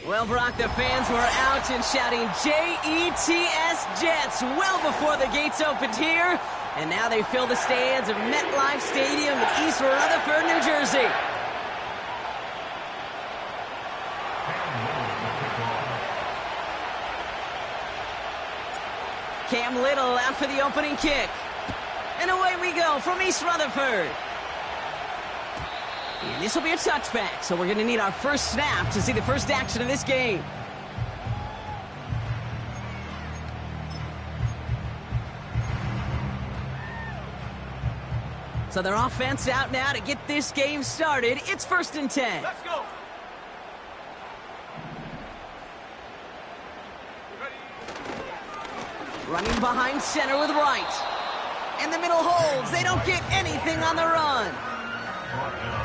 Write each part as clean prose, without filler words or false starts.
Well, Brock, the fans were out and shouting J-E-T-S Jets well before the gates opened here. And now they fill the stands of MetLife Stadium in East Rutherford, New Jersey. Cam Little out for the opening kick. And away we go from East Rutherford. And this will be a touchback, so we're going to need our first snap to see the first action of this game. So their offense out now to get this game started. It's 1st and 10. Let's go. Running behind center with Wright. And the middle holds. They don't get anything on the run.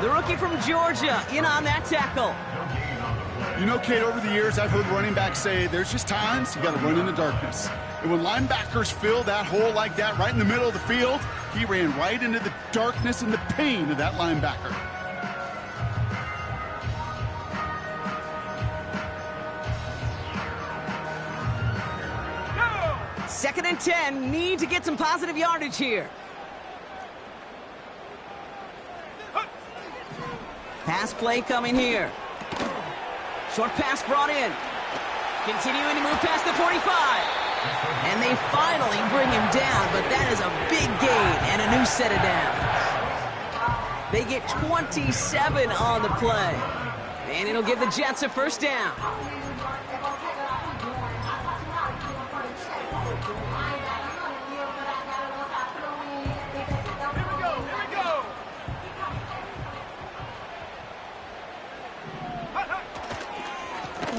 The rookie from Georgia in on that tackle. You know, Kate, over the years, I've heard running backs say there's just times you got to run in the darkness. And when linebackers fill that hole like that right in the middle of the field, he ran right into the darkness and the pain of that linebacker. Go! 2nd and 10. Need to get some positive yardage here. Pass play coming here. Short pass brought in. Continuing to move past the 45. And they finally bring him down, but that is a big gain and a new set of downs. They get 27 on the play. And it'll give the Jets a first down.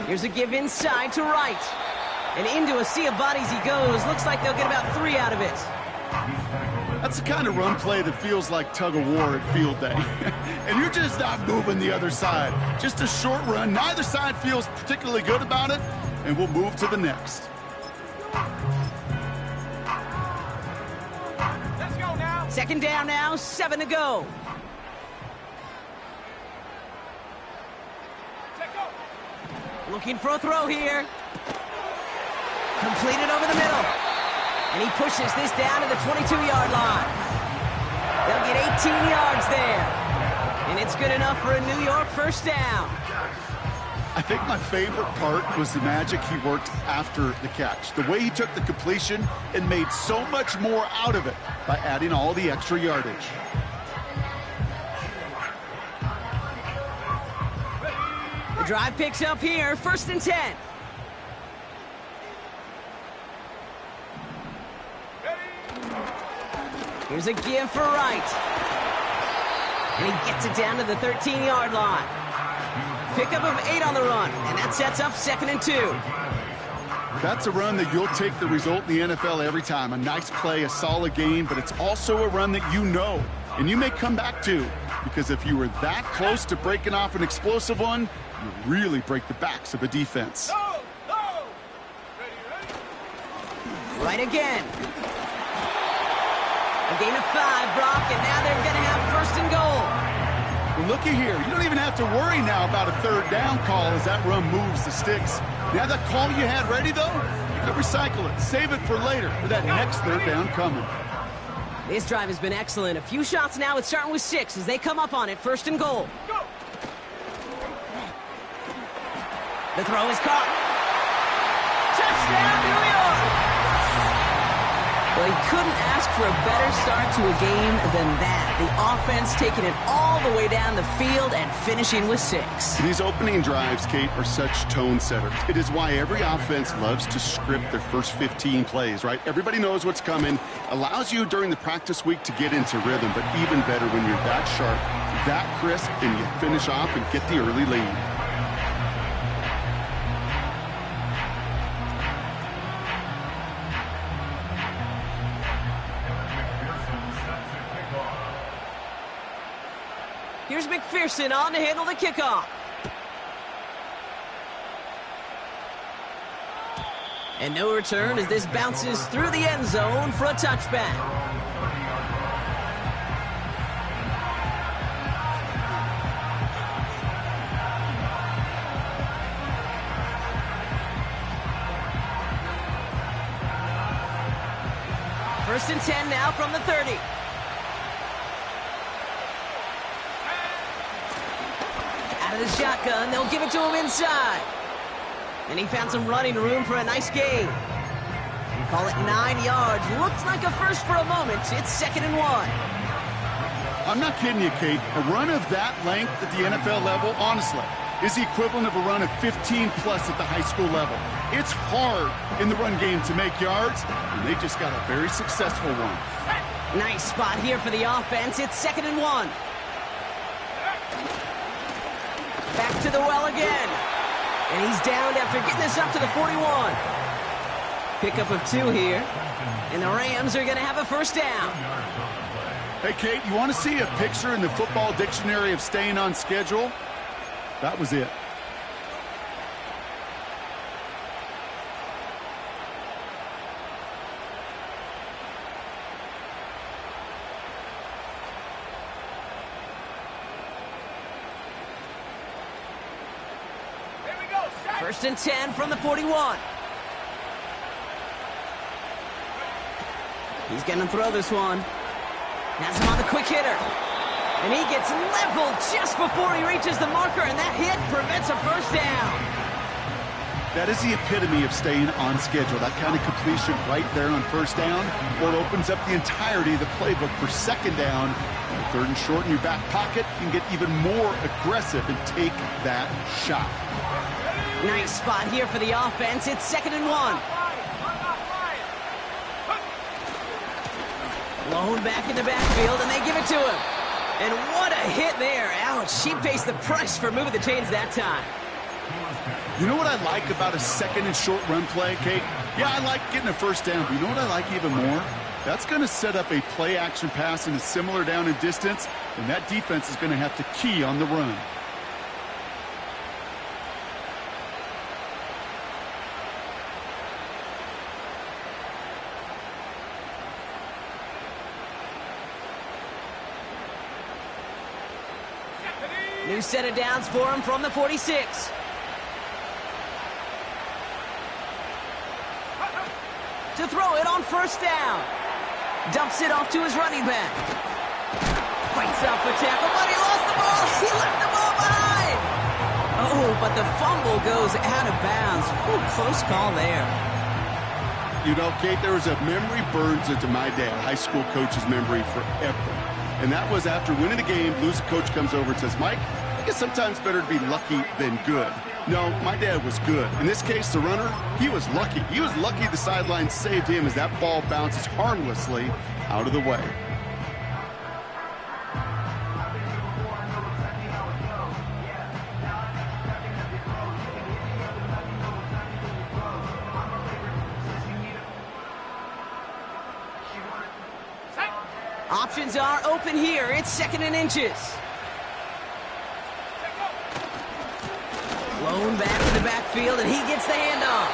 Here's a give inside to Wright. And into a sea of bodies he goes. Looks like they'll get about 3 out of it. That's the kind of run play that feels like tug of war at field day. And you're just not moving the other side. Just a short run. Neither side feels particularly good about it. And we'll move to the next. Let's go now. 2nd down now, 7 to go. Looking for a throw here. Completed over the middle. And he pushes this down to the 22-yard line. They'll get 18 yards there. And it's good enough for a New York first down. I think my favorite part was the magic he worked after the catch. The way he took the completion and made so much more out of it by adding all the extra yardage. The drive picks up here, 1st and 10. Here's a give for Wright. And he gets it down to the 13-yard line. Pickup of 8 on the run, and that sets up 2nd and 2. That's a run that you'll take the result in the NFL every time. A nice play, a solid game, but it's also a run that you know, and you may come back to, because if you were that close to breaking off an explosive one, you really break the backs of a defense. Go! Go! Ready? Right again. A gain of 5, Brock, and now they're going to have 1st and goal. Well, looky here. You don't even have to worry now about a 3rd down call as that run moves the sticks. Now that call you had ready, though, you can recycle it. Save it for later for that next 3rd down coming. This drive has been excellent. A few shots now. It's starting with 6 as they come up on it. 1st and goal. Go! The throw is caught. Touchdown, New York! Well, he couldn't ask for a better start to a game than that. The offense taking it all the way down the field and finishing with 6. These opening drives, Kate, are such tone setters. It is why every offense loves to script their first 15 plays, right? Everybody knows what's coming. Allows you during the practice week to get into rhythm, but even better when you're that sharp, that crisp, and you finish off and get the early lead. Here's McPherson on to handle the kickoff. And no return as this bounces through the end zone for a touchback. First and 10 now from the 30. Out of the shotgun, they'll give it to him inside. And he found some running room for a nice gain. Call it 9 yards. Looks like a first for a moment. It's 2nd and 1. I'm not kidding you, Kate. A run of that length at the NFL level, honestly, is the equivalent of a run of 15-plus at the high school level. It's hard in the run game to make yards, and they just got a very successful one. Nice spot here for the offense. It's 2nd and 1. Back to the well again. And he's downed after getting this up to the 41. Pickup of 2 here. And the Rams are going to have a first down. Hey, Kate, you want to see a picture in the football dictionary of staying on schedule? That was it. First and 10 from the 41. He's going to throw this one. Has him on the quick hitter. And he gets leveled just before he reaches the marker, and that hit prevents a first down. That is the epitome of staying on schedule. That kind of completion right there on first down, or it opens up the entirety of the playbook for second down. Third and short in your back pocket, you can get even more aggressive and take that shot. Nice spot here for the offense. It's 2nd and 1. Blown back in the backfield, and they give it to him. And what a hit there. Ouch, she pays the price for moving the chains that time. You know what I like about a second and short run play, Kate? Yeah, I like getting a first down, but you know what I like even more? That's going to set up a play-action pass in a similar down and distance, and that defense is going to have to key on the run. New set of downs for him from the 46. To throw it on first down. Dumps it off to his running back. Fights up for tackle, but he lost the ball. He left the ball behind. Oh, but the fumble goes out of bounds. Ooh, close call there. You know, Kate, there was a memory burns into my dad, high school coach's memory forever. And that was after winning the game, losing coach comes over and says, Mike, I think it's sometimes better to be lucky than good. No, my dad was good. In this case, the runner, he was lucky. He was lucky the sideline saved him as that ball bounces harmlessly out of the way. Options are open here. It's 2nd and inches. Blown back to the backfield, and he gets the handoff.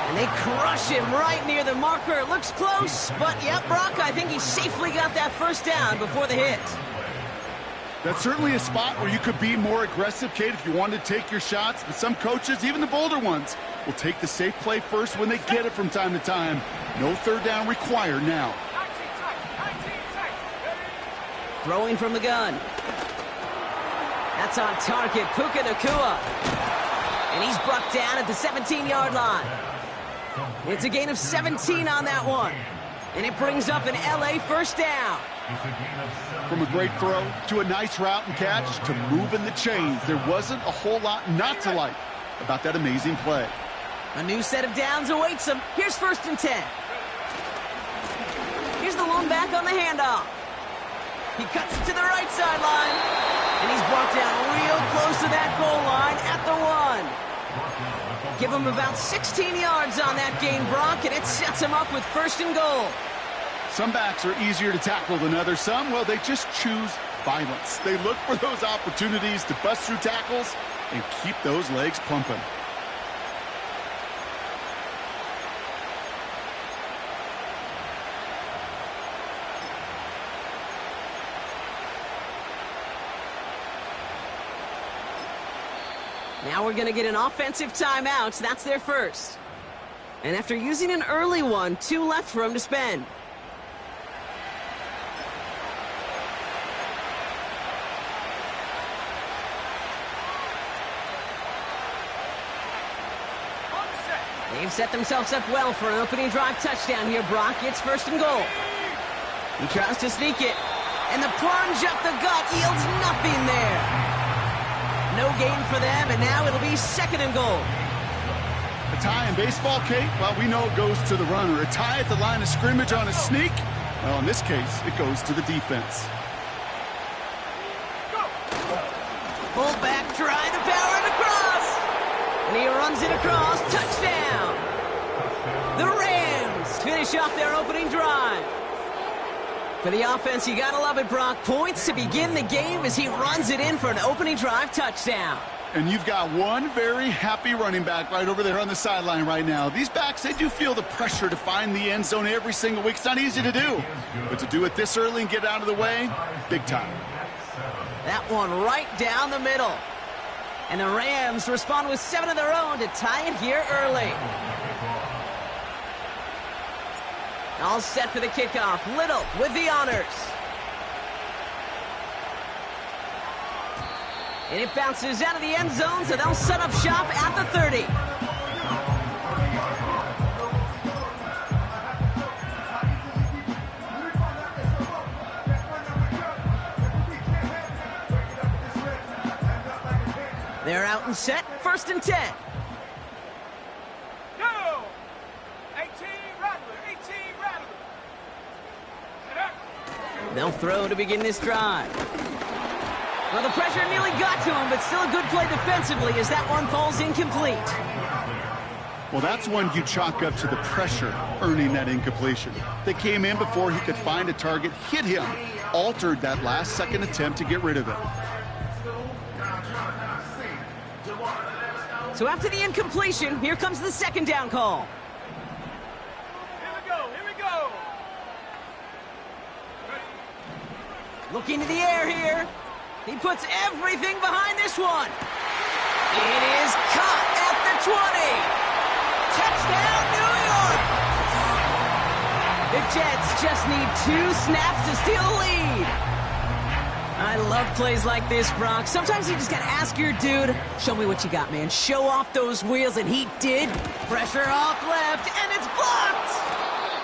And they crush him right near the marker. It looks close, but yep, Brock, I think he safely got that first down before the hit. That's certainly a spot where you could be more aggressive, Kate, if you wanted to take your shots. But some coaches, even the bolder ones, will take the safe play first when they get it from time to time. No third down required now. Throwing from the gun. That's on target, Puka Nacua. And he's brought down at the 17-yard line. It's a gain of 17 on that one. And it brings up an LA first down. From a great throw to a nice route and catch to moving the chains, there wasn't a whole lot not to like about that amazing play. A new set of downs awaits him. Here's 1st and 10. Here's the lone back on the handoff. He cuts it to the right sideline. And he's brought down real close to that goal line at the 1. Give him about 16 yards on that gain, Brock, and it sets him up with 1st and goal. Some backs are easier to tackle than others. Some, well, they just choose violence. They look for those opportunities to bust through tackles and keep those legs pumping. Now we're going to get an offensive timeout. That's their first. And after using an early one, 2 left for him to spend. They've set themselves up well for an opening drive touchdown here, Brock. It's 1st and goal. He tries to sneak it, and the plunge up the gut yields nothing there. No gain for them, and now it'll be 2nd and goal. A tie in baseball, Kate? Well, we know it goes to the runner. A tie at the line of scrimmage on a sneak? Well, in this case, it goes to the defense. Fullback trying to power it across. And he runs it across. Touchdown! The Rams finish off their opening drive. For the offense, you gotta love it, Brock. Points to begin the game as he runs it in for an opening drive touchdown. And you've got one very happy running back right over there on the sideline right now. These backs, they do feel the pressure to find the end zone every single week. It's not easy to do. But to do it this early and get out of the way, big time. That one right down the middle. And the Rams respond with 7 of their own to tie it here early. All set for the kickoff. Little with the honors. And it bounces out of the end zone, so they'll set up shop at the 30. They're out and set. 1st and 10. Go! 18 Rattler, 18 Rattler. They'll throw to begin this drive. Well, the pressure nearly got to him, but still a good play defensively as that one falls incomplete. Well, that's one you chalk up to the pressure earning that incompletion. They came in before he could find a target, hit him, altered that last-second attempt to get rid of it. So after the incompletion, here comes the 2nd down call. Here we go, here we go. Looking to the air here. He puts everything behind this one. It is caught at the 20. Touchdown, New York! The Jets just need 2 snaps to steal the lead. I love plays like this, Brock. Sometimes you just gotta ask your dude, show me what you got, man. Show off those wheels, and he did. Pressure off left, and it's blocked!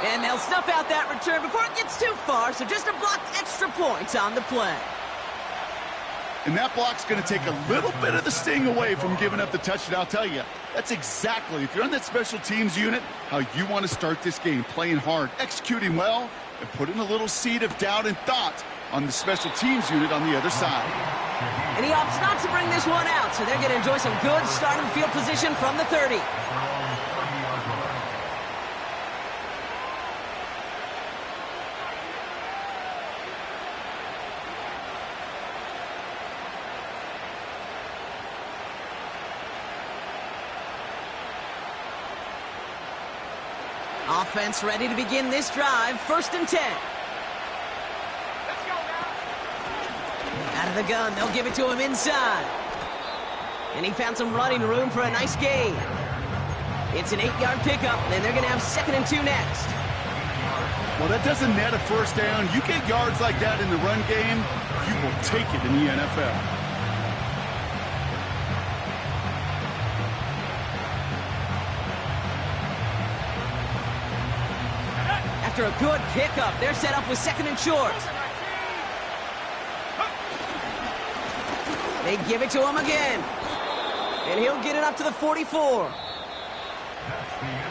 And they'll snuff out that return before it gets too far, so just a block extra points on the play. And that block's going to take a little bit of the sting away from giving up the touchdown. I'll tell you, that's exactly, if you're on that special teams unit, how you want to start this game. Playing hard, executing well, and putting a little seed of doubt and thought on the special teams unit on the other side. And he opts not to bring this one out, so they're going to enjoy some good starting field position from the 30. Offense ready to begin this drive. 1st and 10. Let's go now. Out of the gun, they'll give it to him inside. And he found some running room for a nice gain. It's an 8-yard pickup, and they're going to have 2nd and 2 next. Well, that doesn't net a 1st down. You get yards like that in the run game, you will take it in the NFL. After a good pickup, they're set up with 2nd and short. They give it to him again. And he'll get it up to the 44.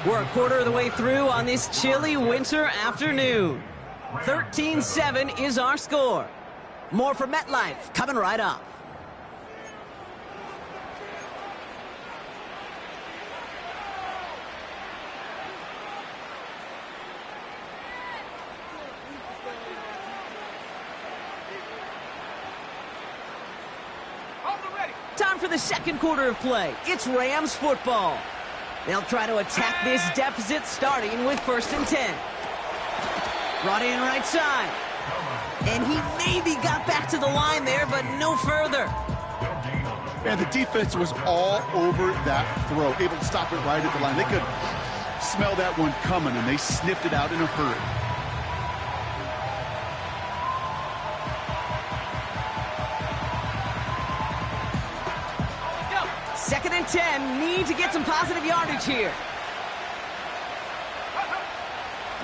We're a quarter of the way through on this chilly winter afternoon. 13-7 is our score. More from MetLife coming right up. Time for the 2nd quarter of play. It's Rams football. They'll try to attack this deficit starting with 1st and 10. Brought in right side. And he maybe got back to the line there, but no further. Man, the defense was all over that throw, able to stop it right at the line. They could smell that one coming, and they sniffed it out in a hurry. 2nd and 10, need to get some positive yardage here.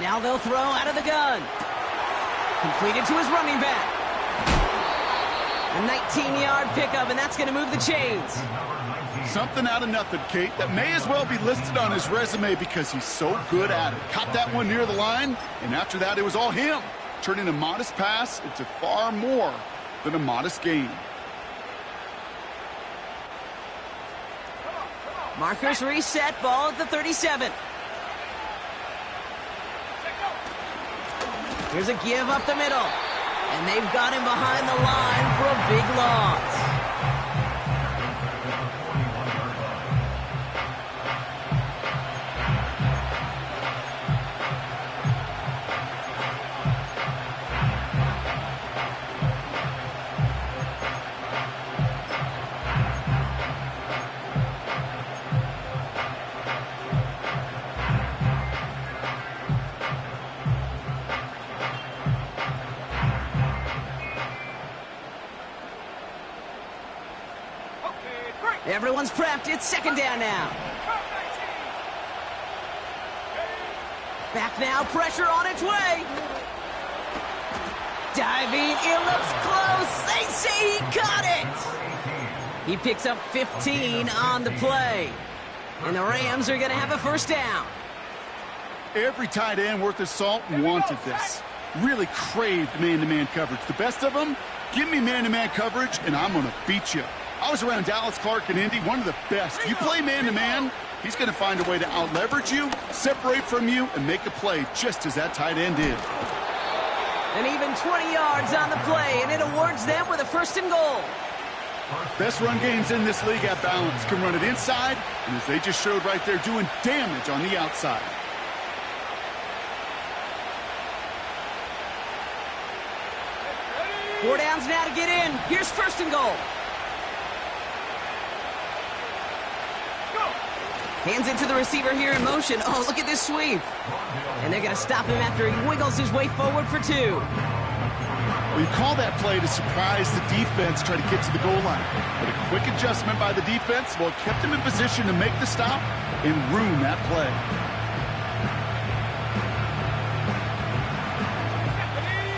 Now they'll throw out of the gun. Completed to his running back. A 19-yard pickup, and that's going to move the chains. Something out of nothing, Kate, that may as well be listed on his resume because he's so good at it. Caught that one near the line, and after that, it was all him, turning a modest pass into far more than a modest gain. Markers reset, ball at the 37. Here's a give up the middle. And they've got him behind the line for a big loss. Everyone's prepped. It's second down now. Back now. Pressure on its way. Diving. It looks close. They say he caught it. He picks up 15 on the play. And the Rams are going to have a first down. Every tight end worth his salt wanted this. Really craved man-to-man coverage. The best of them, give me man-to-man coverage, and I'm going to beat you. I was around Dallas Clark and Indy, one of the best. You play man-to-man, he's going to find a way to out-leverage you, separate from you, and make a play just as that tight end did. And even 20 yards on the play, and it awards them with a first and goal. Best run games in this league at balance. Can run it inside, and as they just showed right there, doing damage on the outside. Four downs now to get in. Here's first and goal. Hands it to the receiver here in motion. Oh, look at this sweep. And they're going to stop him after he wiggles his way forward for 2. We call that play to surprise the defense, try to get to the goal line. But a quick adjustment by the defense, well, it kept him in position to make the stop and ruin that play.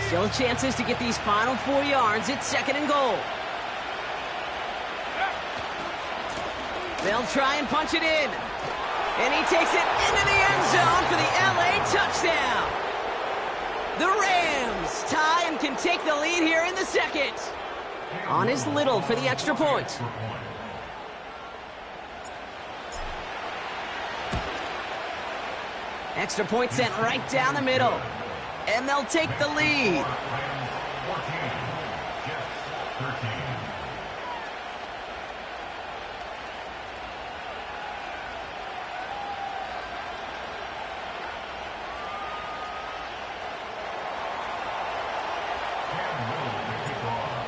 Still chances to get these final 4 yards. It's second and goal. They'll try and punch it in. And he takes it into the end zone for the LA touchdown. The Rams tie and can take the lead here in the second. On is Little for the extra point. Extra point sent right down the middle. And they'll take the lead.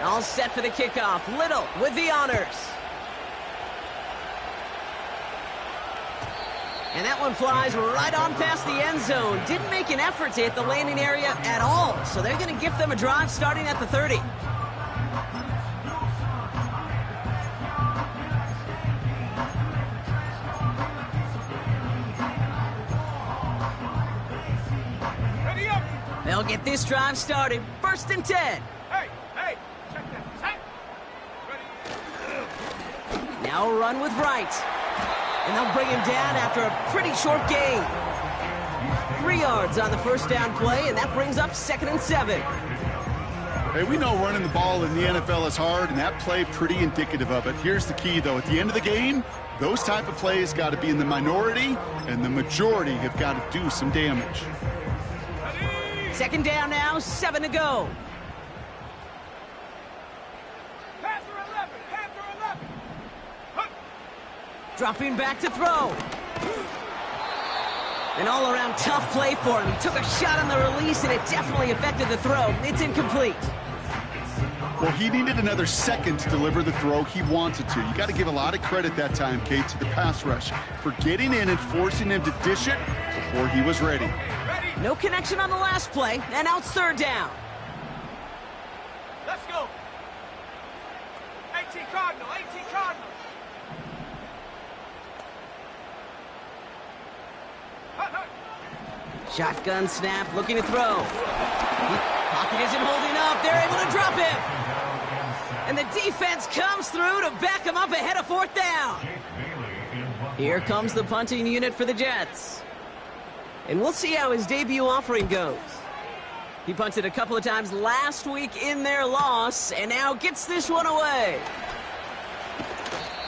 All set for the kickoff. Little with the honors. And that one flies right on past the end zone. Didn't make an effort to hit the landing area at all. So they're going to give them a drive starting at the 30. Ready up. They'll get this drive started. First and 10. Hey, check that. Set. Ready. Now a run with Wright. And they'll bring him down after a pretty short gain. 3 yards on the first down play, and that brings up second and 7. Hey, we know running the ball in the NFL is hard, and that play pretty indicative of it. Here's the key, though. At the end of the game, those type of plays got to be in the minority, and the majority have got to do some damage. Second down now, 7 to go. Dropping back to throw. An all-around tough play for him. He took a shot on the release, and it definitely affected the throw. It's incomplete. Well, he needed another second to deliver the throw he wanted to. You got to give a lot of credit that time, Kate, to the pass rush for getting in and forcing him to dish it before he was ready. No connection on the last play, and now it's third down. Let's go. 18 Cardinal. Shotgun snap, looking to throw. Pocket isn't holding up. They're able to drop him. And the defense comes through to back him up ahead of fourth down. Here comes the punting unit for the Jets. And we'll see how his debut offering goes. He punted a couple of times last week in their loss, and now gets this one away.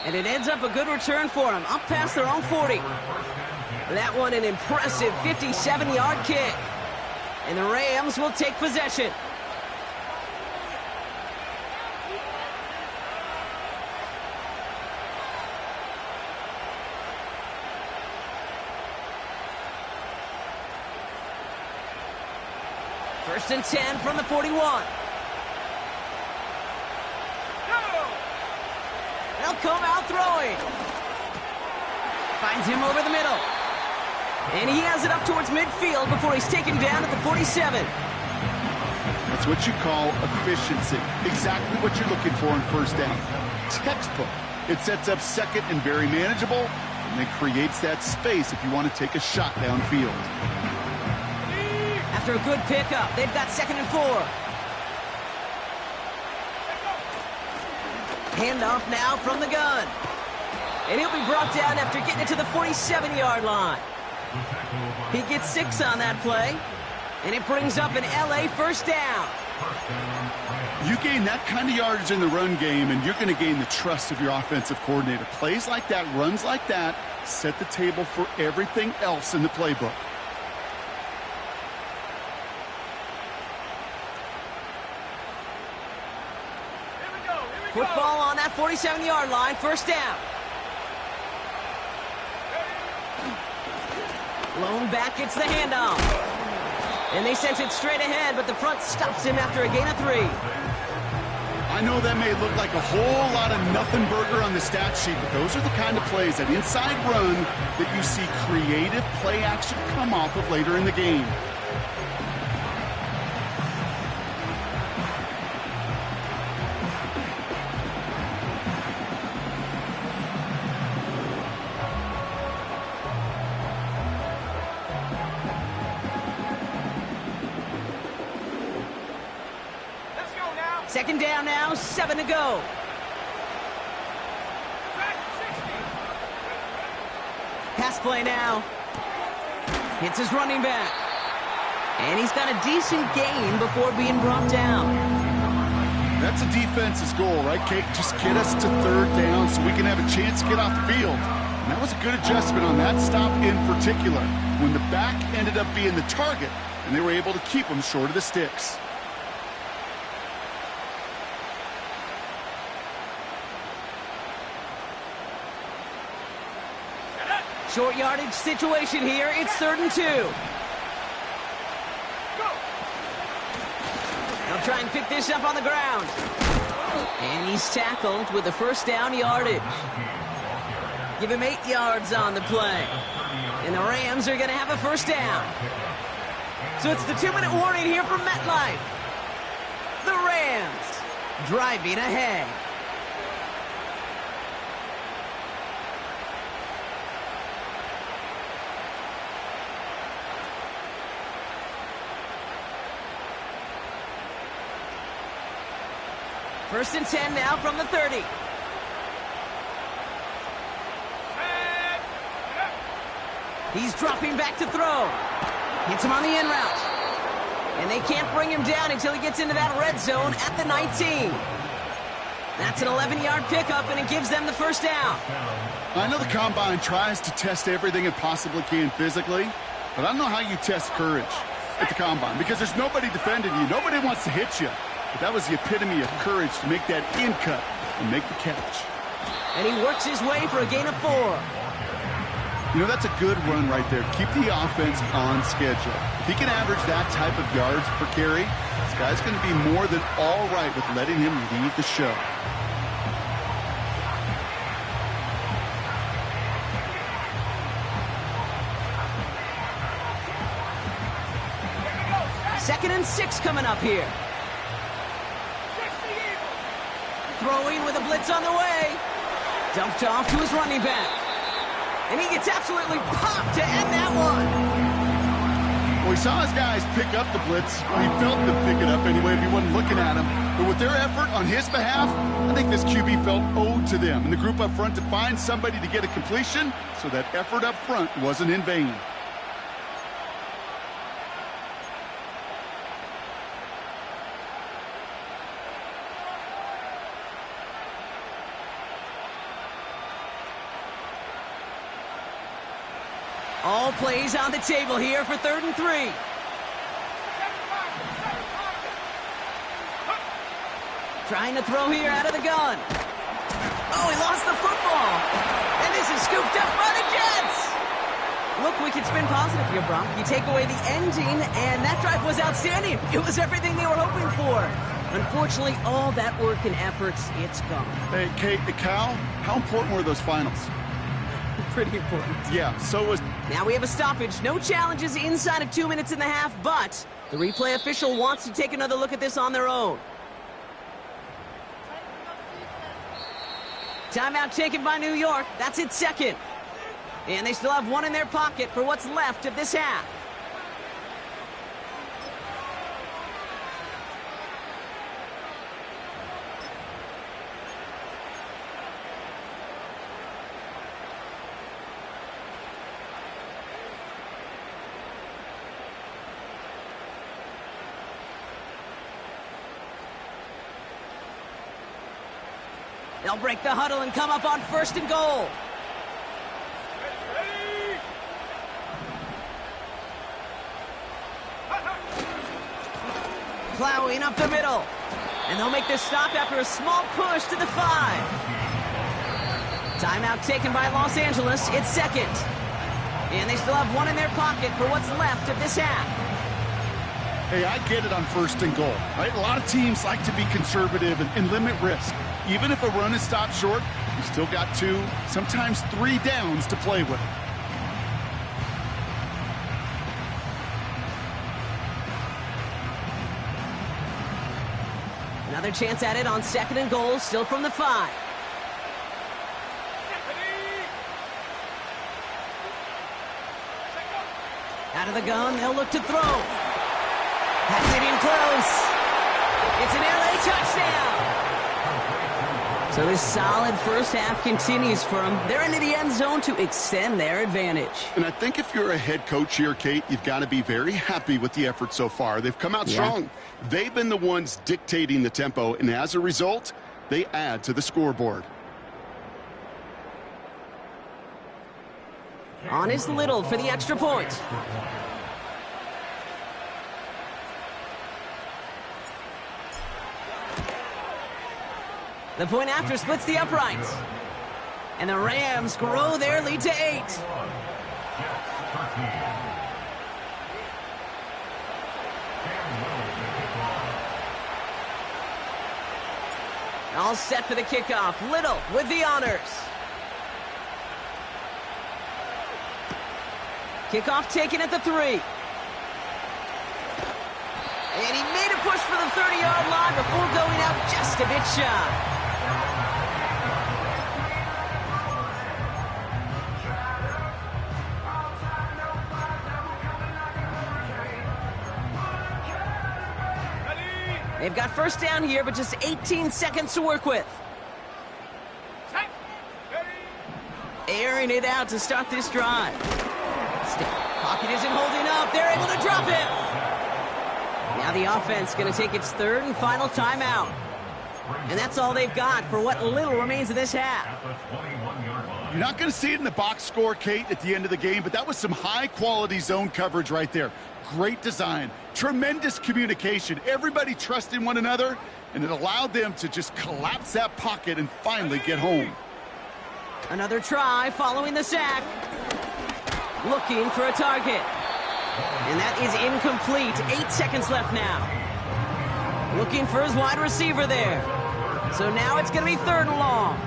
And it ends up a good return for him, up past their own 40. That one an impressive 57-yard kick. And the Rams will take possession. First and 10 from the 41. They'll come out throwing. Finds him over the middle. And he has it up towards midfield before he's taken down at the 47. That's what you call efficiency. Exactly what you're looking for in first down. Textbook. It sets up second and very manageable, and it creates that space if you want to take a shot downfield. After a good pickup, they've got second and 4. Handoff now from the gun. And he'll be brought down after getting it to the 47-yard line. He gets 6 on that play, and it brings up an LA first down. You gain that kind of yardage in the run game, and you're going to gain the trust of your offensive coordinator. Plays like that, runs like that, set the table for everything else in the playbook. Football on that 47-yard line, first down. Lone back gets the handoff. And they sent it straight ahead, but the front stops him after a gain of 3. I know that may look like a whole lot of nothing burger on the stat sheet, but those are the kind of plays, that inside run, that you see creative play action come off of later in the game. Second down now, 7 to go. Pass play now. Hits his running back. And he's got a decent gain before being brought down. That's a defense's goal, right, Kate? Just get us to third down so we can have a chance to get off the field. And that was a good adjustment on that stop in particular, when the back ended up being the target, and they were able to keep him short of the sticks. Short yardage situation here. It's 3rd and 2. They'll try and pick this up on the ground. And he's tackled with a first down yardage. Give him 8 yards on the play. And the Rams are going to have a first down. So it's the 2-minute warning here from MetLife. The Rams driving ahead. First and 10 now from the 30. He's dropping back to throw. Hits him on the in route. And they can't bring him down until he gets into that red zone at the 19. That's an 11-yard pickup, and it gives them the first down. I know the Combine tries to test everything it possibly can physically, but I don't know how you test courage at the Combine, because there's nobody defending you. Nobody wants to hit you. But that was the epitome of courage to make that in cut and make the catch. And he works his way for a gain of 4. You know, that's a good run right there. Keep the offense on schedule. If he can average that type of yards per carry, this guy's going to be more than all right with letting him lead the show. Second and 6 coming up here. Throwing with a blitz on the way. Dumped off to his running back. And he gets absolutely popped to end that one. Well, he saw his guys pick up the blitz. Well, he felt them pick it up anyway if he wasn't looking at him. But with their effort on his behalf, I think this QB felt owed to them and the group up front to find somebody to get a completion, so that effort up front wasn't in vain. All plays on the table here for 3rd and 3. Trying to throw here out of the gun. Oh, he lost the football. And this is scooped up by the Jets. Look, we can spin positive here, Brock. You take away the ending, and that drive was outstanding. It was everything they were hoping for. Unfortunately, all that work and efforts, it's gone. Hey, Kate, Cal, how important were those finals? Pretty important. Yeah, so was... Now we have a stoppage. No challenges inside of 2 minutes and a half, but the replay official wants to take another look at this on their own. Timeout taken by New York. That's its second. And they still have one in their pocket for what's left of this half. They'll break the huddle and come up on 1st and goal. Plowing up the middle. And they'll make this stop after a small push to the 5. Timeout taken by Los Angeles. It's second. And they still have one in their pocket for what's left of this half. Hey, I get it on 1st and goal, right? A lot of teams like to be conservative and limit risk. Even if a run is stopped short, you still got 2, sometimes 3 downs to play with. Another chance at it on 2nd and goal, still from the 5. Out of the gun, they'll look to throw. That's it in close. It's an LA touchdown. So this solid first half continues for them. They're into the end zone to extend their advantage. And I think if you're a head coach here, Kate, you've got to be very happy with the effort so far. They've come out strong. They've been the ones dictating the tempo, and as a result, they add to the scoreboard. On is Little for the extra point. The point after splits the uprights. And the Rams grow their lead to 8. All set for the kickoff. Little with the honors. Kickoff taken at the 3. And he made a push for the 30-yard line before going out just a bit shy. They've got first down here, but just 18 seconds to work with. Airing it out to start this drive. Pocket isn't holding up. They're able to drop it. Now the offense going to take its 3rd and final timeout. And that's all they've got for what little remains of this half. You're not going to see it in the box score, Kate, at the end of the game, but that was some high-quality zone coverage right there. Great design, tremendous communication, everybody trusting one another, and it allowed them to just collapse that pocket and finally get home. Another try following the sack. Looking for a target. And that is incomplete. 8 seconds left now. Looking for his wide receiver there. So now it's going to be 3rd and long.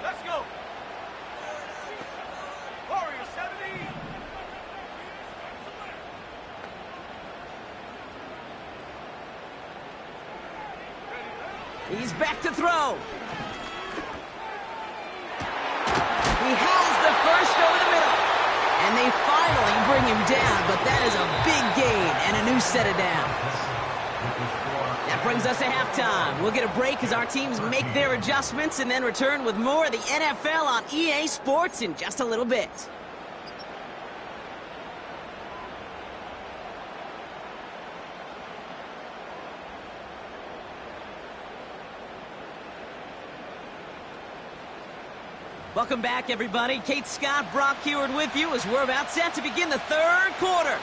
Let's go. Warrior 70. He's back to throw. He has the first over they finally bring him down, but that is a big gain and a new set of downs. That brings us to halftime. We'll get a break as our teams make their adjustments and then return with more of the NFL on EA Sports in just a little bit. Welcome back, everybody. Kate Scott, Brock Huard with you as we're about set to begin the third quarter.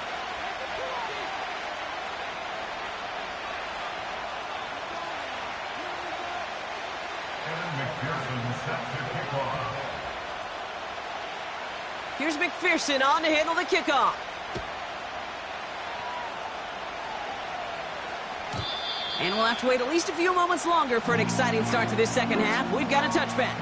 Here's McPherson on to handle the kickoff. And we'll have to wait at least a few moments longer for an exciting start to this second half. We've got a touchback.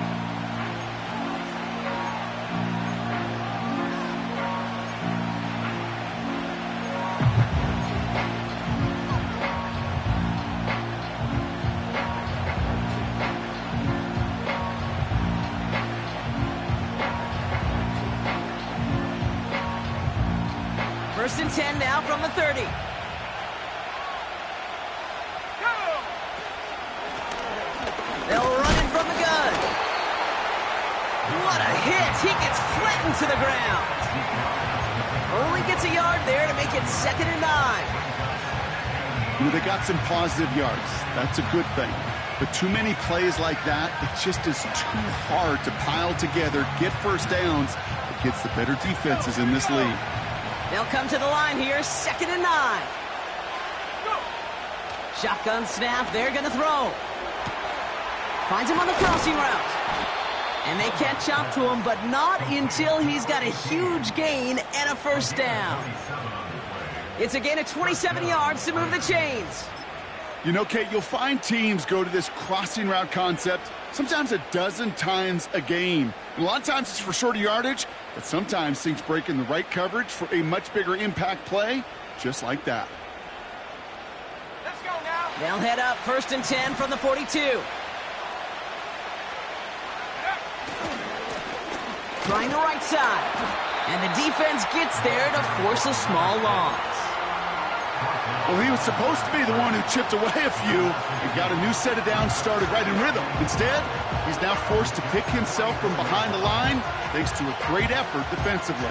First and 10 now from the 30. They'll run it from the gun. What a hit. He gets flattened to the ground. Only gets a yard there to make it 2nd and 9. They got some positive yards. That's a good thing. But too many plays like that, it just is too hard to pile together, get first downs against the better defenses in this league. They'll come to the line here, 2nd and 9. Shotgun snap, they're going to throw. Finds him on the crossing route. And they catch up to him, but not until he's got a huge gain and a first down. It's a gain of 27 yards to move the chains. You know, Kate, you'll find teams go to this crossing route concept sometimes a dozen times a game. And a lot of times it's for shorter yardage, but sometimes things break in the right coverage for a much bigger impact play, just like that. Let's go now. They'll head up 1st and 10 from the 42. Trying the right side. And the defense gets there to force a small loss. Well, he was supposed to be the one who chipped away a few and got a new set of downs started right in rhythm. Instead, he's now forced to pick himself from behind the line thanks to a great effort defensively.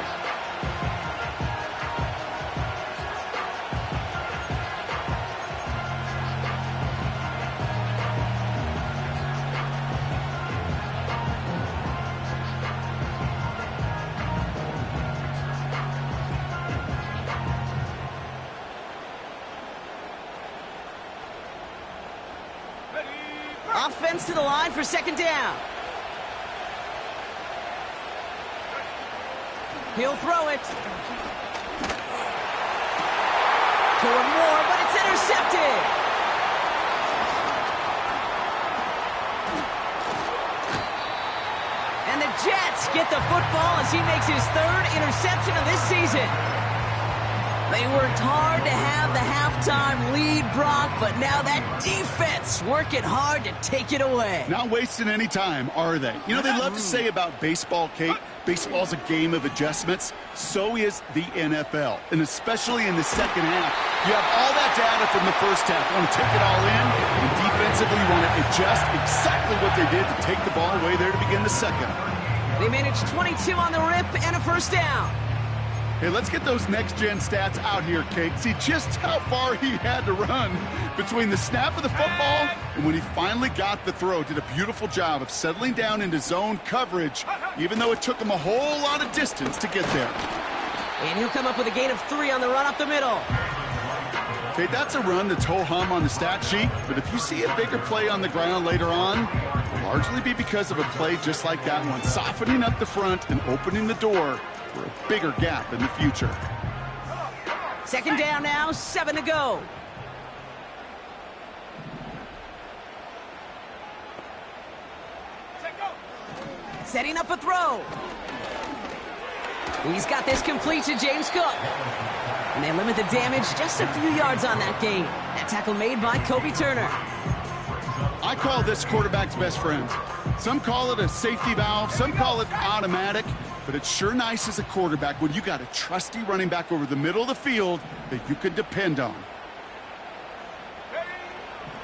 Offense to the line for 2nd down. He'll throw it. Toward Moore, but it's intercepted. And the Jets get the football as he makes his 3rd interception of this season. They worked hard to have the halftime lead, Brock, but now that defense working hard to take it away. Not wasting any time, are they? You know, they love to say about baseball, Kate, baseball's a game of adjustments. So is the NFL, and especially in the second half. You have all that data from the first half. You want to take it all in, and defensively you want to adjust exactly what they did to take the ball away there to begin the second. They managed 22 on the rip and a first down. Hey, let's get those next-gen stats out here, Kate. See just how far he had to run between the snap of the football and when he finally got the throw. Did a beautiful job of settling down into zone coverage, even though it took him a whole lot of distance to get there. And he'll come up with a gain of 3 on the run up the middle. Okay, that's a run that's ho-hum on the stat sheet, but if you see a bigger play on the ground later on, it'll largely be because of a play just like that one, softening up the front and opening the door for a bigger gap in the future. 2nd down now, 7 to go. Setting up a throw. He's got this complete to James Cook. And they limit the damage just a few yards on that gain. That tackle made by Kobe Turner. I call this quarterback's best friend. Some call it a safety valve, some call it automatic. but it's sure nice as a quarterback when you got a trusty running back over the middle of the field that you can depend on.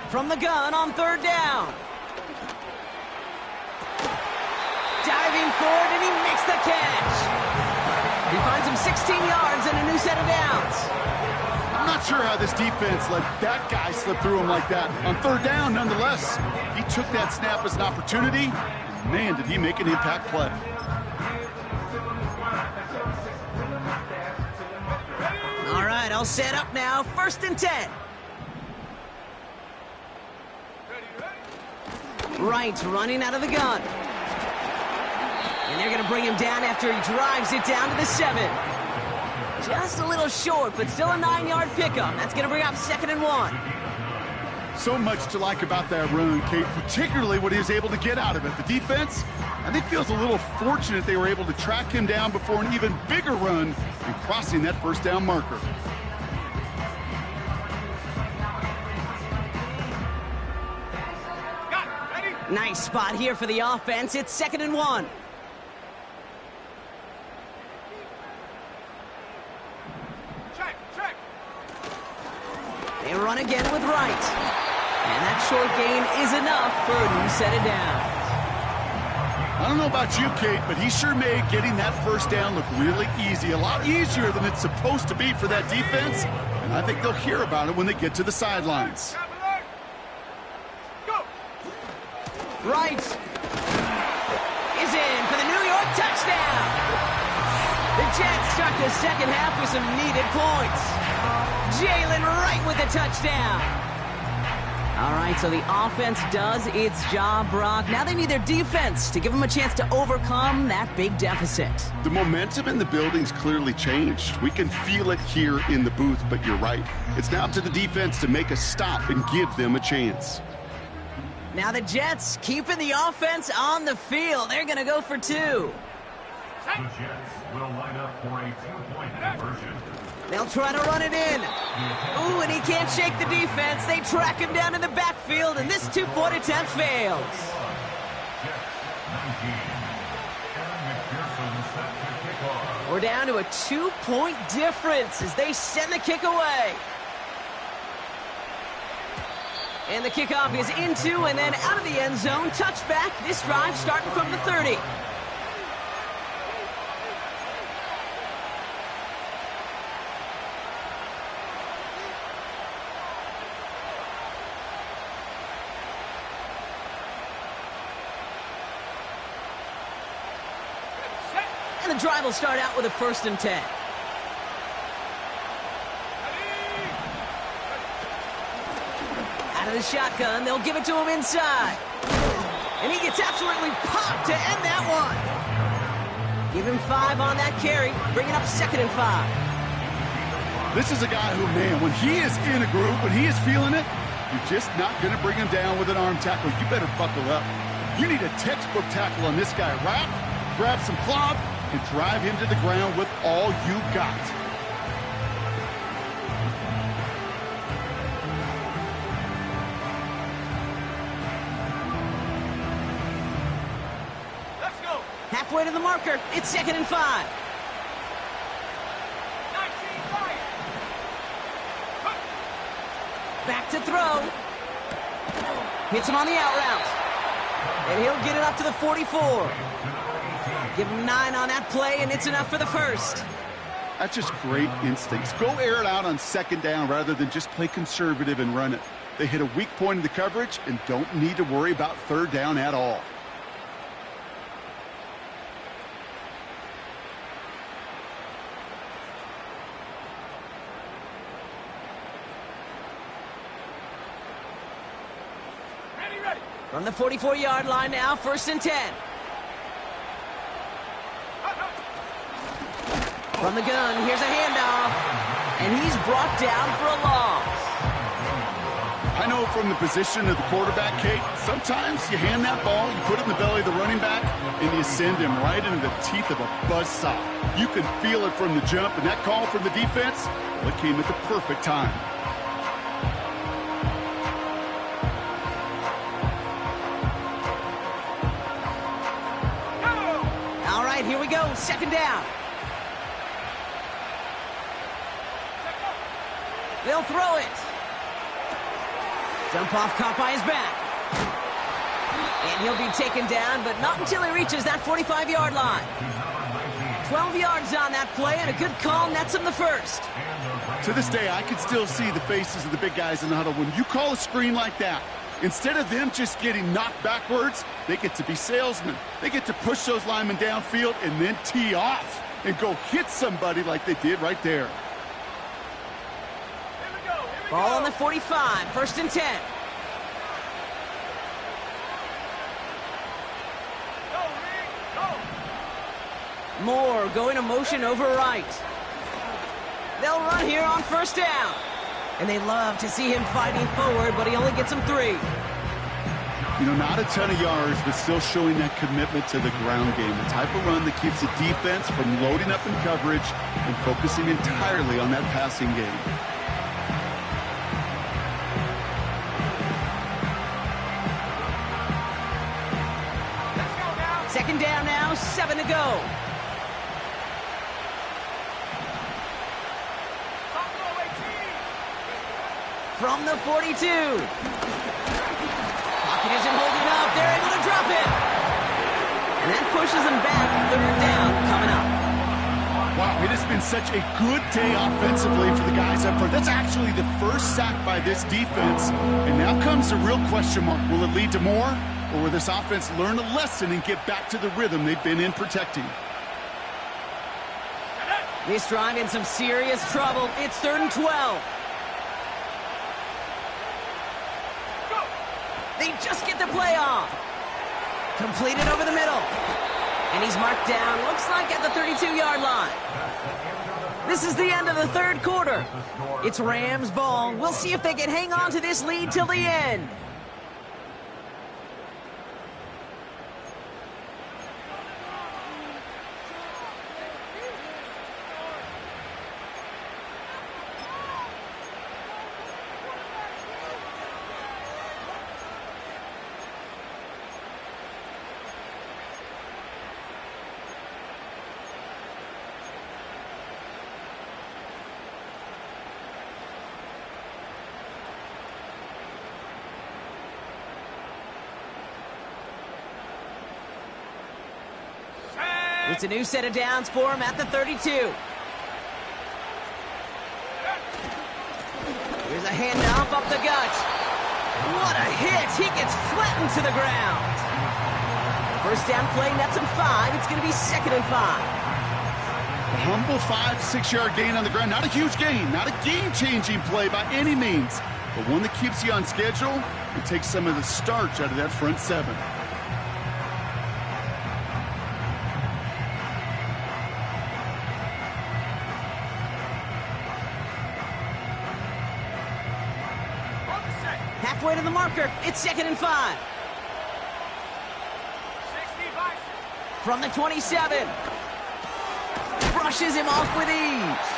From the gun on third down. Diving forward, and he makes the catch. He finds him 16 yards and a new set of downs. I'm not sure how this defense let that guy slip through him like that. On third down, nonetheless, he took that snap as an opportunity, and man, did he make an impact play. All right, all set up now. 1st and 10. Wright running out of the gun. And they're going to bring him down after he drives it down to the 7. Just a little short, but still a 9-yard pickup. That's going to bring up 2nd and 1. So much to like about that run, Kate, particularly what he was able to get out of it. The defense, I think, feels a little fortunate they were able to track him down before an even bigger run and crossing that 1st down marker. Nice spot here for the offense. It's 2nd and 1. They run again with Wright. And that short gain is enough for a new set of downs. I don't know about you, Kate, but he sure made getting that 1st down look really easy. A lot easier than it's supposed to be for that defense. And I think they'll hear about it when they get to the sidelines. Wright is in for the New York touchdown. The Jets start the 2nd half with some needed points. Jalen Wright with the touchdown. All right, so the offense does its job, Brock. Now they need their defense to give them a chance to overcome that big deficit. The momentum in the building's clearly changed. We can feel it here in the booth, but you're right. It's now to the defense to make a stop and give them a chance. Now the Jets keeping the offense on the field. They're going to go for 2. The Jets will line up for a 2-point conversion. They'll try to run it in. Ooh, and he can't shake the defense. They track him down in the backfield, and this 2-point attempt fails. We're down to a 2-point difference as they send the kick away. And the kickoff is into and then out of the end zone. Touchback. This drive starting from the 30. And the drive will start out with a 1st and 10. Out of the shotgun, they'll give it to him inside. And he gets absolutely popped to end that one. Give him 5 on that carry, bringing up 2nd and 5. This is a guy who, man, when he is in a group, when he is feeling it, you're just not going to bring him down with an arm tackle. You better buckle up. You need a textbook tackle on this guy. Wrap, grab some cloth, and drive him to the ground with all you got. Halfway to the marker, it's 2nd and 5. Back to throw. Hits him on the out route. And he'll get it up to the 44. Give him 9 on that play, and it's enough for the 1st. That's just great instincts. Go air it out on 2nd down rather than just play conservative and run it. They hit a weak point in the coverage and don't need to worry about 3rd down at all. From the 44-yard line now, 1st and 10. From the gun, here's a handoff. And he's brought down for a loss. I know from the position of the quarterback, Kate, sometimes you hand that ball, you put it in the belly of the running back, and you send him right into the teeth of a buzzsaw. You can feel it from the jump, and that call from the defense, well, it came at the perfect time. right, here we go. Second down. They'll throw it. Dump off caught by his back. And he'll be taken down, but not until he reaches that 45-yard line. 12 yards on that play, and a good call nets him the first. To this day, I can still see the faces of the big guys in the huddle. When you call a screen like that, instead of them just getting knocked backwards, they get to be salesmen. They get to push those linemen downfield and then tee off and go hit somebody like they did right there. Ball on the 45, 1st and 10. Moore going to motion over right. They'll run here on 1st down. And they love to see him fighting forward, but he only gets them 3. You know, not a ton of yards, but still showing that commitment to the ground game. The type of run that keeps the defense from loading up in coverage and focusing entirely on that passing game. Second down now, 7 to go. From the 42. Pocket isn't holding up. They're able to drop it. And that pushes them back. 3rd down coming up. Wow, it has been such a good day offensively for the guys up front. That's actually the first sack by this defense. And now comes the real question mark. Will it lead to more? Or will this offense learn a lesson and get back to the rhythm they've been in protecting? This drive in some serious trouble. It's 3rd and 12. They just get the play off. Completed over the middle. And he's marked down, looks like at the 32-yard line. This is the end of the 3rd quarter. It's Rams ball. We'll see if they can hang on to this lead till the end. It's a new set of downs for him at the 32. Here's a handoff up the gut. What a hit. He gets flattened to the ground. 1st down play nets him 5. It's going to be 2nd and 5. A humble 5-6-yard gain on the ground. Not a huge gain. Not a game-changing play by any means. But one that keeps you on schedule and takes some of the starch out of that front 7. Halfway to the marker. It's 2nd and 5. From the 27. Brushes him off with ease.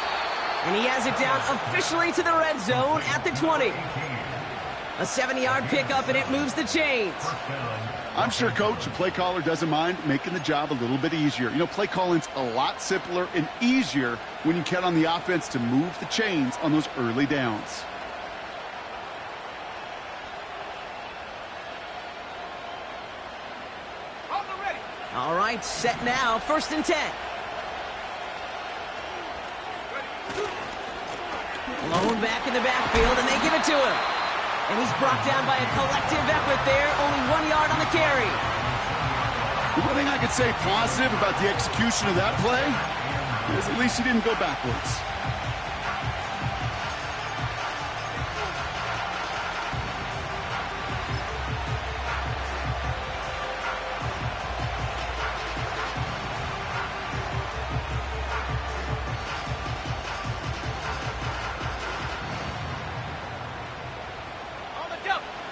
And he has it down officially to the red zone at the 20. A 7-yard pickup, and it moves the chains. I'm sure, Coach, the play caller doesn't mind making the job a little bit easier. You know, play calling's a lot simpler and easier when you count on the offense to move the chains on those early downs. All right, set now, 1st and 10. Lone back in the backfield, and they give it to him. And he's brought down by a collective effort there, only 1 yard on the carry. The one thing I could say positive about the execution of that play is at least he didn't go backwards.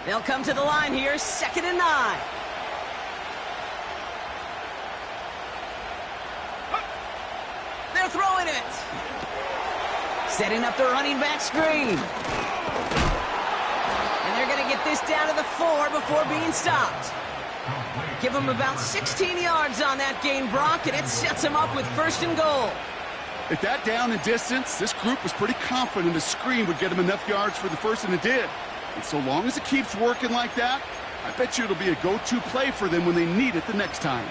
They'll come to the line here, 2nd and 9. They're throwing it. Setting up the running back screen. And they're going to get this down to the 4 before being stopped. Give him about 16 yards on that gain, Brock, and it sets him up with 1st and goal. At that down and distance, this group was pretty confident a screen would get him enough yards for the first, and it did. And so long as it keeps working like that, I bet you it'll be a go-to play for them when they need it the next time.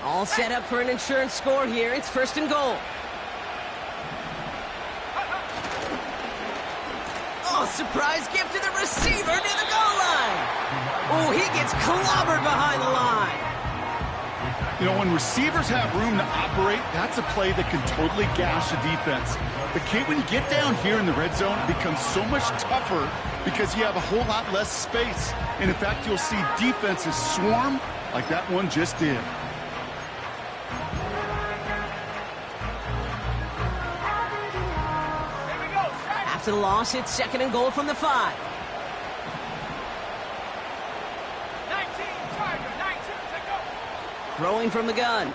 All set up for an insurance score here. It's 1st and goal. Oh, surprise gift to the receiver near the goal line. Oh, he gets clobbered behind the line. You know, when receivers have room to operate, that's a play that can totally gash a defense. But Kate, when you get down here in the red zone, it becomes so much tougher because you have a whole lot less space. And in fact, you'll see defenses swarm like that one just did. After the loss, it's 2nd and goal from the 5. 19, Charger, 19, take go. Throwing from the gun.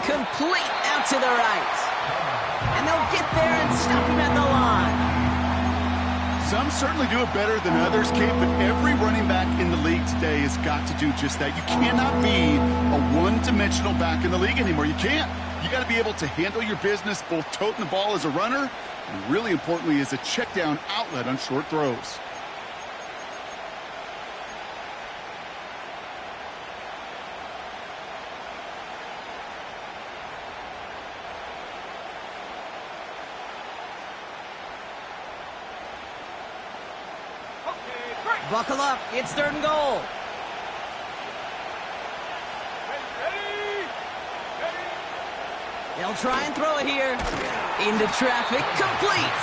Complete out to the right. And they'll get there and stop him at the line. Some certainly do it better than others, Kate, but every running back in the league today has got to do just that. You cannot be a one-dimensional back in the league anymore. You can't. You got to be able to handle your business, both toting the ball as a runner and really importantly as a check down outlet on short throws. Okay, break. Buckle up. It's 3rd and goal. Ready. They'll try and throw it here. Into traffic. Complete.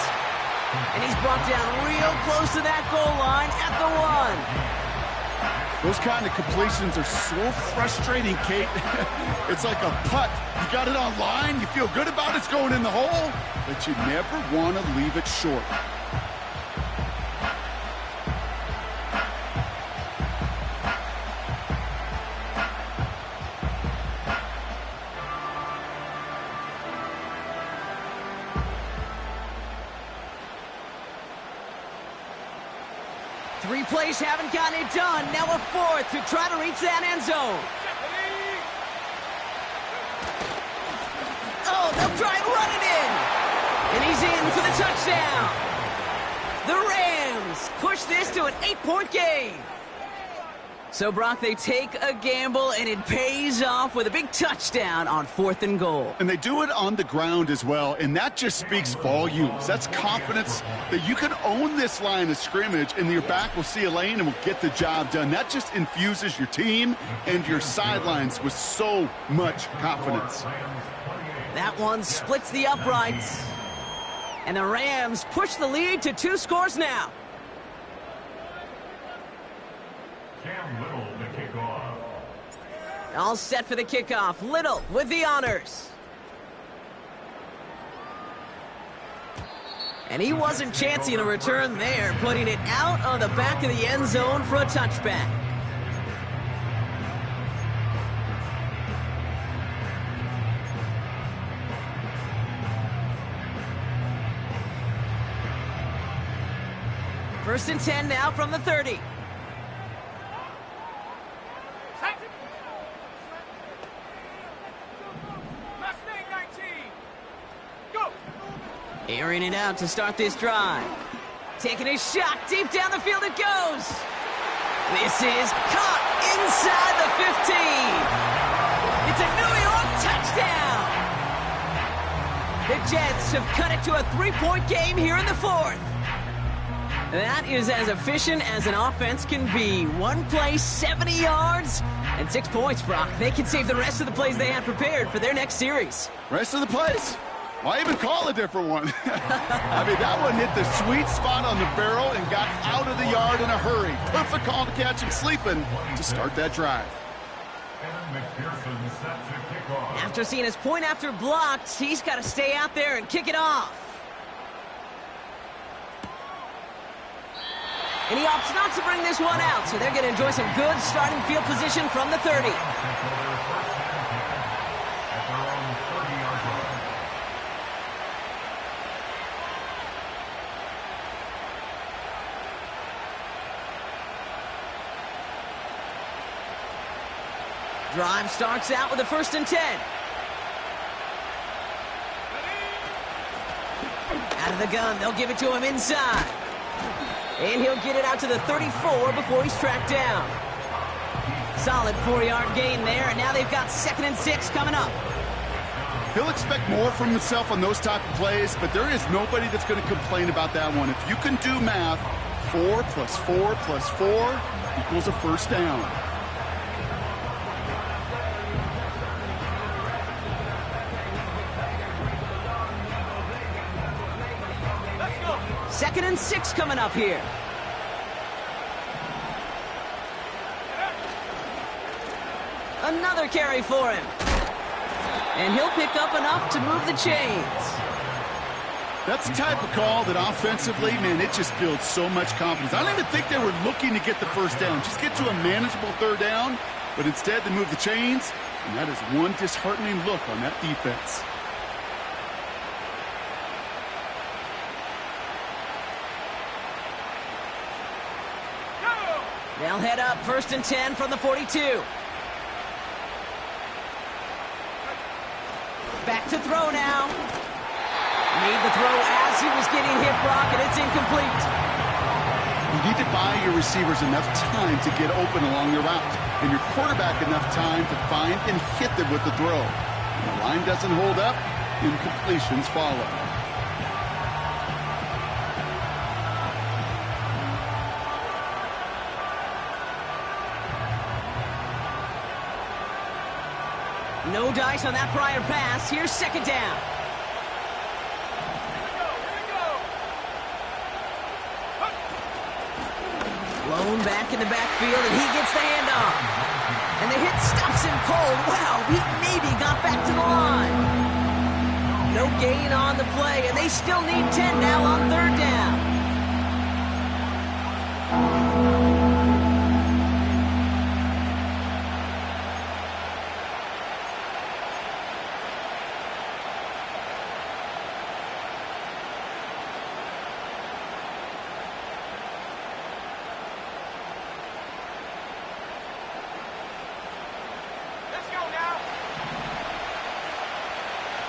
And he's brought down real close to that goal line at the 1. Those kind of completions are so frustrating, Kate. It's like a putt. You got it on line, you feel good about it's going in the hole, but you never want to leave it short. Three plays haven't gotten it done. Now a 4th to try to reach that end zone. Oh, they'll try and run it in. And he's in for the touchdown. The Rams push this to an 8-point game. So, Brock, they take a gamble, and it pays off with a big touchdown on 4th and goal. And they do it on the ground as well, and that just speaks volumes. That's confidence that you can own this line of scrimmage, and your back will see a lane and will get the job done. That just infuses your team and your sidelines with so much confidence. That one splits the uprights. And the Rams push the lead to 2 scores now. Cam Little, the kickoff. All set for the kickoff. Little with the honors. And he wasn't chancing a return there, putting it out on the back of the end zone for a touchback. First and 10 now from the 30. Mustang 19. Go. Airing it out to start this drive. Taking a shot deep down the field it goes. This is caught inside the 15. It's a New York touchdown. The Jets have cut it to a 3-point game here in the 4th. That is as efficient as an offense can be. One play, 70 yards, and 6 points, Brock. They can save the rest of the plays they have prepared for their next series. Rest of the plays? Why even call a different one? I mean, that one hit the sweet spot on the barrel and got out of the yard in a hurry. Perfect call to catch him sleeping to start that drive. And McPherson set to kick off. After seeing his point after blocked, he's got to stay out there and kick it off. And he opts not to bring this one out, so they're going to enjoy some good starting field position from the 30. Drive starts out with a 1st and 10. Out of the gun, they'll give it to him inside. And he'll get it out to the 34 before he's tracked down. Solid 4-yard gain there, and now they've got 2nd and 6 coming up. He'll expect more from himself on those type of plays, but there is nobody that's going to complain about that one. If you can do math, 4 plus 4 plus 4 equals a 1st down. Let's go. 2nd and 6 coming up here. Another carry for him. And he'll pick up enough to move the chains. That's the type of call that offensively, man, it just builds so much confidence. I don't even think they were looking to get the 1st down. Just get to a manageable 3rd down, but instead they move the chains, and that is one disheartening look on that defense. They'll head up 1st and 10 from the 42. Back to throw now. Made the throw as he was getting hit, Brock, and it's incomplete. You need to buy your receivers enough time to get open along the route, and your quarterback enough time to find and hit them with the throw. When the line doesn't hold up, incompletions follow. No dice on that prior pass. Here's 2nd down. Blown back in the backfield, and he gets the handoff. And the hit stops him cold. Wow, he maybe got back to the line. No gain on the play, and they still need 10 now on 3rd down. Let's go now.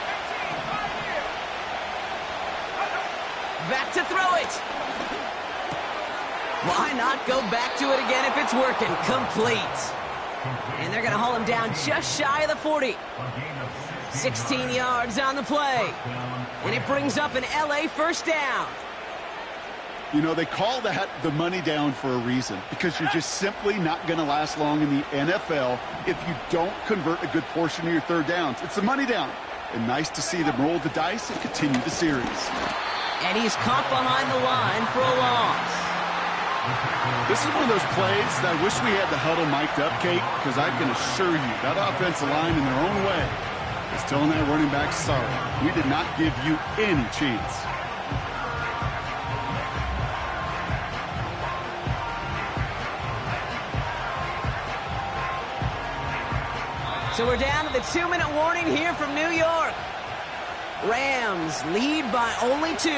18, 5 here. Back to throw it. Why not go back to it again if it's working? Complete. And they're going to haul him down just shy of the 40. 16 yards on the play. And it brings up an LA 1st down. You know, they call that the money down for a reason, because you're just simply not going to last long in the NFL if you don't convert a good portion of your 3rd downs. It's the money down. And nice to see them roll the dice and continue the series. And he's caught behind the line for a loss. This is one of those plays that I wish we had the huddle mic'd up, Kate, because I can assure you that offensive line in their own way is telling that running back, sorry, we did not give you any chance. So we're down to the 2-minute warning here from New York. Rams lead by only 2.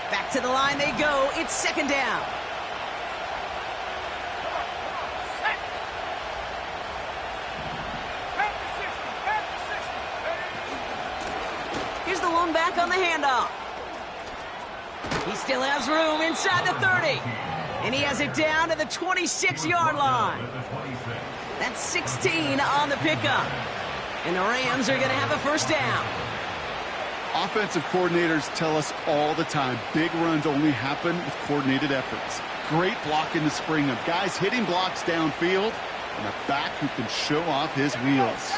Back to the line they go. It's 2nd down. Here's the one back on the handoff. He still has room inside the 30. And he has it down to the 26-yard line. That's 16 on the pickup. And the Rams are going to have a 1st down. Offensive coordinators tell us all the time, big runs only happen with coordinated efforts. Great block in the spring of guys hitting blocks downfield and a back who can show off his wheels.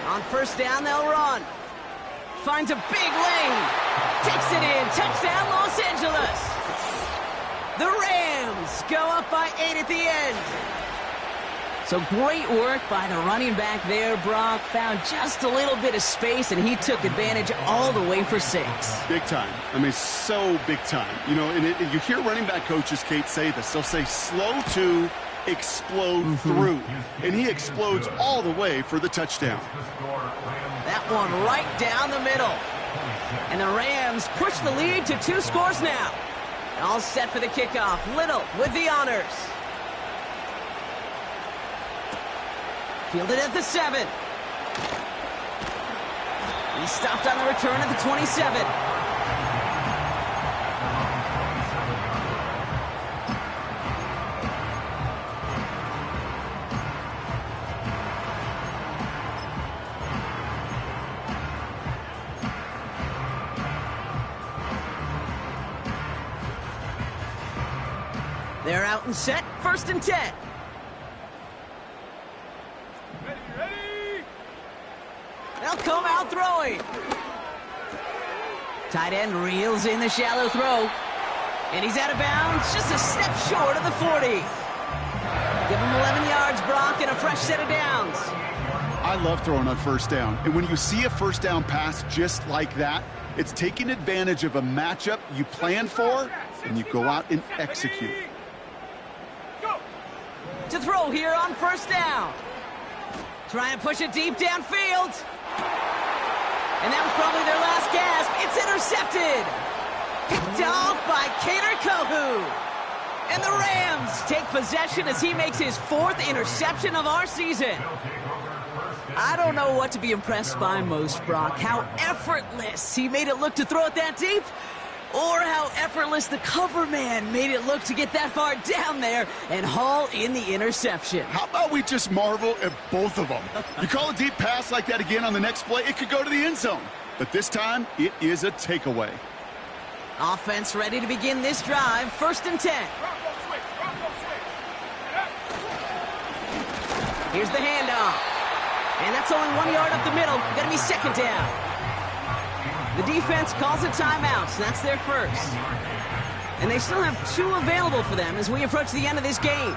On first down, they'll run. Finds a big lane. Takes it in. Touchdown, Los Angeles. The Rams go up by 8 at the end. So great work by the running back there, Brock. Found just a little bit of space, and he took advantage all the way for 6. Big time. I mean, so big time. You know, and you hear running back coaches, Kate, say this. They'll say slow to explode through. And he explodes all the way for the touchdown. That one right down the middle. And the Rams push the lead to 2 scores now. All set for the kickoff. Little with the honors. Fielded at the 7. He stopped on the return at the 27. They're out and set. 1st and 10. Ready. They'll come out throwing. Tight end reels in the shallow throw. And he's out of bounds, just a step short of the 40. Give him 11 yards, Brock, and a fresh set of downs. I love throwing on first down. And when you see a first down pass just like that, it's taking advantage of a matchup you plan for, and you go out and execute. To throw here on first down. Trying to push it deep downfield. And that was probably their last gasp. It's intercepted. Picked off by Kader Kohou. And the Rams take possession as he makes his 4th interception of our season. I don't know what to be impressed by most, Brock. How effortless he made it look to throw it that deep, or how effortless the cover man made it look to get that far down there and haul in the interception. How about we just marvel at both of them? You call a deep pass like that again on the next play, it could go to the end zone. But this time, it is a takeaway. Offense ready to begin this drive. 1st and 10. Here's the handoff. And that's only 1 yard up the middle. Gonna be 2nd down. The defense calls a timeout, so that's their first. And they still have 2 available for them as we approach the end of this game.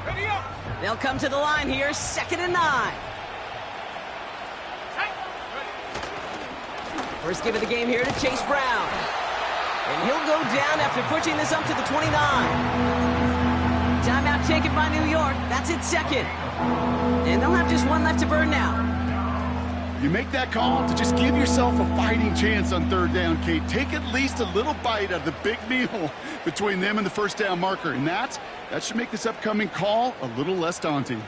Ready up. They'll come to the line here, 2nd and 9. First give of the game here to Chase Brown. And he'll go down after pushing this up to the 29. Timeout taken by New York. That's its 2nd. And they'll have just 1 left to burn now. You make that call to just give yourself a fighting chance on 3rd down, Kate. Take at least a little bite of the big meal between them and the first down marker. And that should make this upcoming call a little less daunting.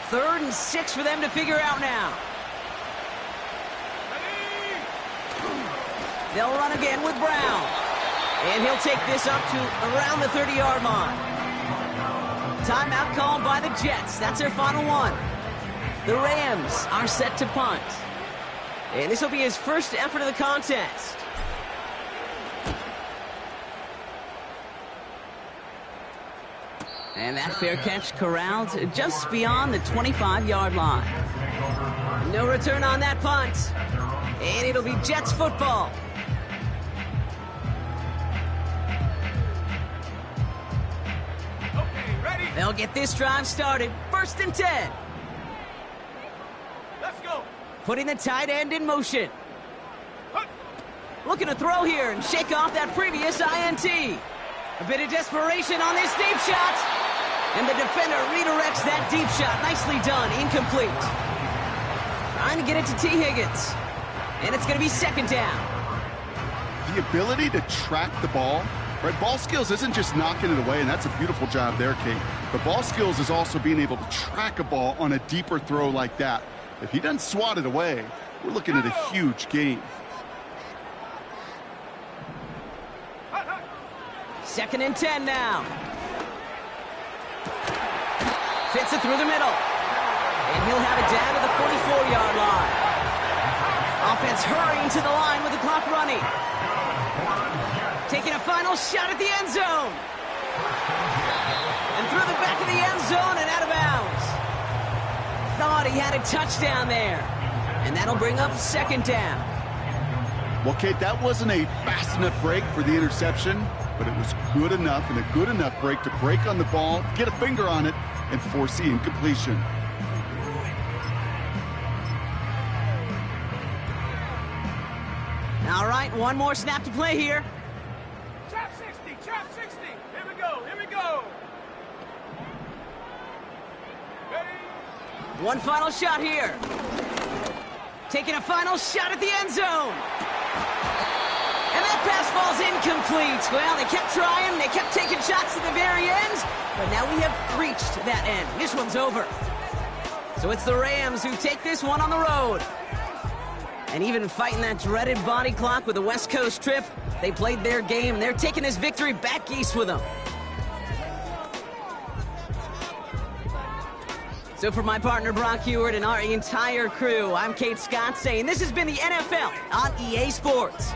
3rd and 6 for them to figure out now. They'll run again with Brown. And he'll take this up to around the 30-yard line. Timeout called by the Jets. That's their final one. The Rams are set to punt. And this will be his first effort of the contest. And that fair catch corralled just beyond the 25-yard line. No return on that punt. And it'll be Jets football. They'll get this drive started. 1st and 10. Let's go. Putting the tight end in motion. Looking to throw here and shake off that previous INT. A bit of desperation on this deep shot. And the defender redirects that deep shot. Nicely done. Incomplete. Trying to get it to T. Higgins. And it's going to be 2nd down. The ability to track the ball, right? Ball skills isn't just knocking it away, and that's a beautiful job there, Kate. But ball skills is also being able to track a ball on a deeper throw like that. If he doesn't swat it away, we're looking at a huge gain. 2nd and 10 now. Fits it through the middle. And he'll have it down to the 44-yard line. offense hurrying to the line with the clock running. Taking a final shot at the end zone. And through the back of the end zone and out of bounds. Thought he had a touchdown there. And that'll bring up second down. Well, Kate, that wasn't a fast enough break for the interception, but it was good enough and a good enough break to break on the ball, get a finger on it, and force the incompletion. All right, one more snap to play here. Chop 60, chop 60. Here we go, here we go. Ready? One final shot here. Taking a final shot at the end zone. And that pass falls incomplete. Well, they kept trying. They kept taking shots at the very end. But now we have reached that end. This one's over. So it's the Rams who take this one on the road. And even fighting that dreaded body clock with a West Coast trip, they played their game, and they're taking this victory back east with them. So for my partner Brock Huard and our entire crew, I'm Kate Scott saying this has been the NFL on EA Sports.